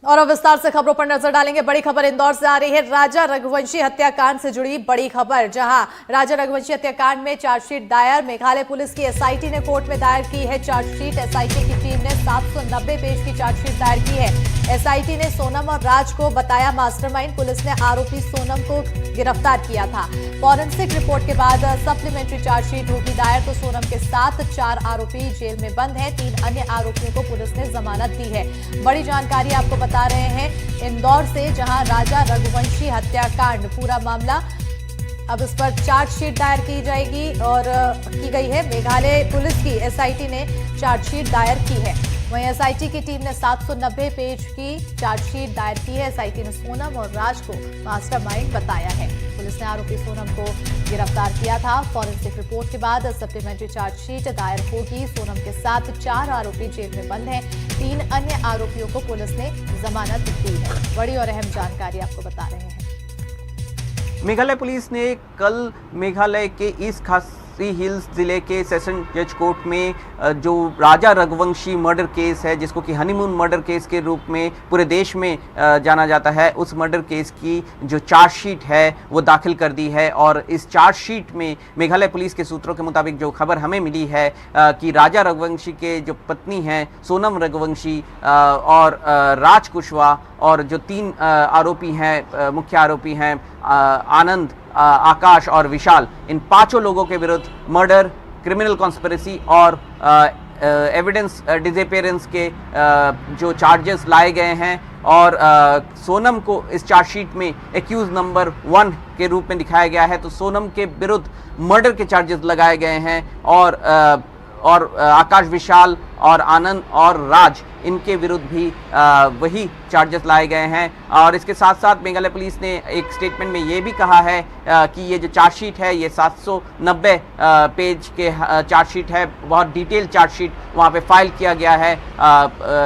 और अब विस्तार से खबरों पर नजर डालेंगे। बड़ी खबर इंदौर से आ रही है। राजा रघुवंशी हत्याकांड से जुड़ी बड़ी खबर, जहां राजा रघुवंशी हत्याकांड में चार्जशीट दायर। मेघालय पुलिस की एसआईटी ने कोर्ट में दायर की है चार्जशीट। एसआईटी की टीम ने 790 पेज की चार्जशीट दायर की है। एसआईटी ने सोनम और राज को बताया मास्टरमाइंड। पुलिस ने आरोपी सोनम को गिरफ्तार किया था। फॉरेंसिक रिपोर्ट के बाद सप्लीमेंट्री चार्जशीट होगी दायर। तो सोनम के साथ 4 आरोपी जेल में बंद हैं। 3 अन्य आरोपियों को पुलिस ने जमानत दी है। बड़ी जानकारी आपको बता रहे हैं इंदौर से, जहां राजा रघुवंशी हत्याकांड पूरा मामला, अब इस पर चार्जशीट दायर की जाएगी और की गई है। मेघालय पुलिस की एसआईटी ने चार्जशीट दायर की है। वहीं एसआईटी की टीम ने 790 पेज की चार्जशीट दायर की है। एसआईटी ने सोनम और राज को मास्टरमाइंड बताया है। पुलिस ने आरोपी सोनम को गिरफ्तार किया था। फॉरेंसिक रिपोर्ट के बाद सप्लीमेंट्री चार्जशीट दायर होगी। सोनम के साथ 4 आरोपी जेल में बंद हैं। 3 अन्य आरोपियों को पुलिस ने जमानत दी है। बड़ी और अहम जानकारी आपको बता रहे हैं। मेघालय पुलिस ने कल मेघालय के ईस्ट खासी हिल्स जिले के सेशन जज कोर्ट में जो राजा रघुवंशी मर्डर केस है, जिसको कि हनीमून मर्डर केस के रूप में पूरे देश में जाना जाता है, उस मर्डर केस की जो चार्जशीट है वो दाखिल कर दी है। और इस चार्जशीट में मेघालय पुलिस के सूत्रों के मुताबिक जो खबर हमें मिली है कि राजा रघुवंशी के जो पत्नी हैं सोनम रघुवंशी और राज कुशवाहा और जो 3 आरोपी हैं, मुख्य आरोपी हैं आनंद, आकाश और विशाल, इन 5 लोगों के विरुद्ध मर्डर, क्रिमिनल कॉन्स्पिरेसी और एविडेंस डिसअपीयरेंस के जो चार्जेस लाए गए हैं। और सोनम को इस चार्जशीट में एक्यूज नंबर 1 के रूप में दिखाया गया है। तो सोनम के विरुद्ध मर्डर के चार्जेस लगाए गए हैं और आकाश, विशाल और आनंद और राज, इनके विरुद्ध भी वही चार्जेस लाए गए हैं। और इसके साथ साथ मेघालय पुलिस ने एक स्टेटमेंट में ये भी कहा है कि ये जो चार्जशीट है ये 790 पेज के चार्जशीट है। बहुत डिटेल चार्जशीट वहाँ पे फाइल किया गया है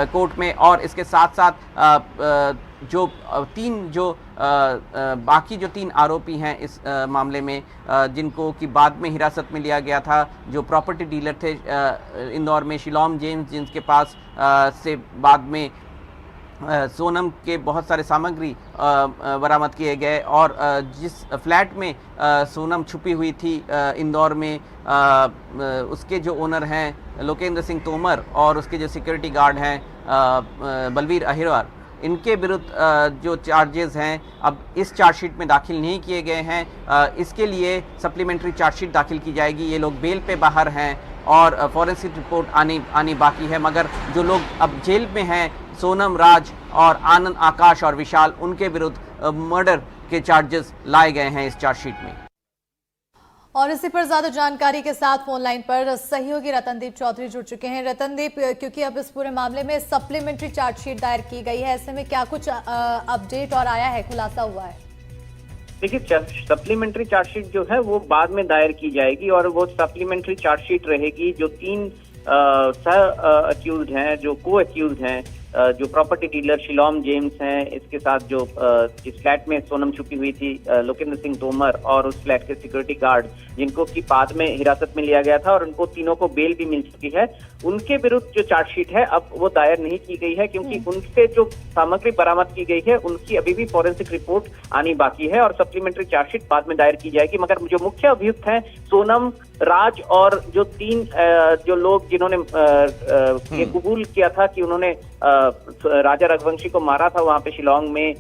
कोर्ट में। और इसके साथ साथ जो बाकी जो 3 आरोपी हैं इस मामले में, जिनको कि बाद में हिरासत में लिया गया था, जो प्रॉपर्टी डीलर थे इंदौर में शिलोम जेम्स, जिनके पास से बाद में सोनम के बहुत सारे सामग्री बरामद किए गए। और जिस फ्लैट में सोनम छुपी हुई थी इंदौर में, उसके जो ओनर हैं लोकेंद्र सिंह तोमर और उसके जो सिक्योरिटी गार्ड हैं बलवीर अहिरवार, इनके विरुद्ध जो चार्जेस हैं अब इस चार्जशीट में दाखिल नहीं किए गए हैं। इसके लिए सप्लीमेंट्री चार्जशीट दाखिल की जाएगी। ये लोग बेल पे बाहर हैं और फॉरेंसिक रिपोर्ट आनी बाकी है। मगर जो लोग अब जेल में हैं, सोनम, राज और आनंद, आकाश और विशाल, उनके विरुद्ध मर्डर के चार्जेस लाए गए हैं इस चार्जशीट में। और इसी पर ज्यादा जानकारी के साथ फोन लाइन पर सहयोगी रतनदीप चौधरी जुड़ चुके हैं। रतनदीप, क्योंकि अब इस पूरे मामले में सप्लीमेंट्री चार्जशीट दायर की गई है, ऐसे में क्या कुछ अपडेट और आया है, खुलासा हुआ है? देखिए, सप्लीमेंट्री चार्जशीट जो है वो बाद में दायर की जाएगी और वो सप्लीमेंट्री चार्जशीट रहेगी जो 3 अक्यूज्ड हैं, जो को अक्यूज्ड हैं, जो प्रॉपर्टी डीलर शिलोम जेम्स हैं, इसके साथ जो जिस फ्लैट में सोनम छुपी हुई थी लोकेंद्र सिंह तोमर, और उस फ्लैट के सिक्योरिटी गार्ड जिनको की बाद में हिरासत में लिया गया था और उनको तीनों को बेल भी मिल चुकी है, उनके विरुद्ध जो चार्जशीट है अब वो दायर नहीं की गई है, क्योंकि उनसे जो सामग्री बरामद की गई है उनकी अभी भी फॉरेंसिक रिपोर्ट आनी बाकी है और सप्लीमेंट्री चार्जशीट बाद में दायर की जाएगी। मगर जो मुख्य अभियुक्त हैं सोनम, राज और जो 3 जो लोग जिन्होंने ये कबूल किया था कि उन्होंने राजा रघुवंशी को मारा था वहां पे शिलोंग में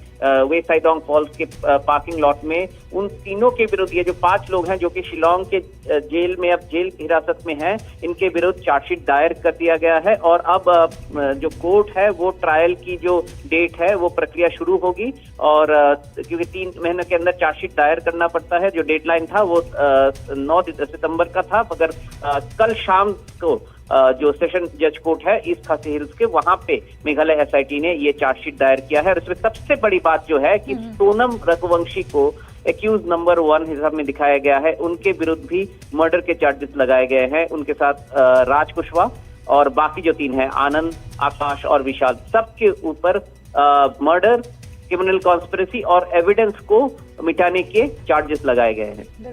वे साइडोंग फॉल्स के पार्किंग लॉट में, उन तीनों के विरुद्ध ये जो 5 लोग हैं जो कि शिलोंग के जेल में अब जेल हिरासत में हैं, इनके विरुद्ध चार्जशीट दायर कर दिया गया है। और अब जो कोर्ट है वो ट्रायल की जो डेट है वो प्रक्रिया शुरू होगी। और क्योंकि 3 महीने के अंदर चार्जशीट दायर करना पड़ता है, जो डेडलाइन था वो 9 सितंबर का था, मगर कल शाम को जो सेशन जज कोर्ट है ईस्ट खासी हिल्स के, वहां पे मेघालय एसआईटी ने ये चार्जशीट दायर किया है। और इसमें सबसे बड़ी बात जो है कि सोनम रघुवंशी को एक्यूज नंबर 1 हिसाब में दिखाया गया है, उनके विरुद्ध भी मर्डर के चार्जेस लगाए गए हैं। उनके साथ राज कुशवाहा और बाकी जो 3 हैं आनंद, आकाश और विशाल, सबके ऊपर मर्डर, क्रिमिनल कॉन्स्पिरेसी और एविडेंस को मिटाने के चार्जेस लगाए गए हैं।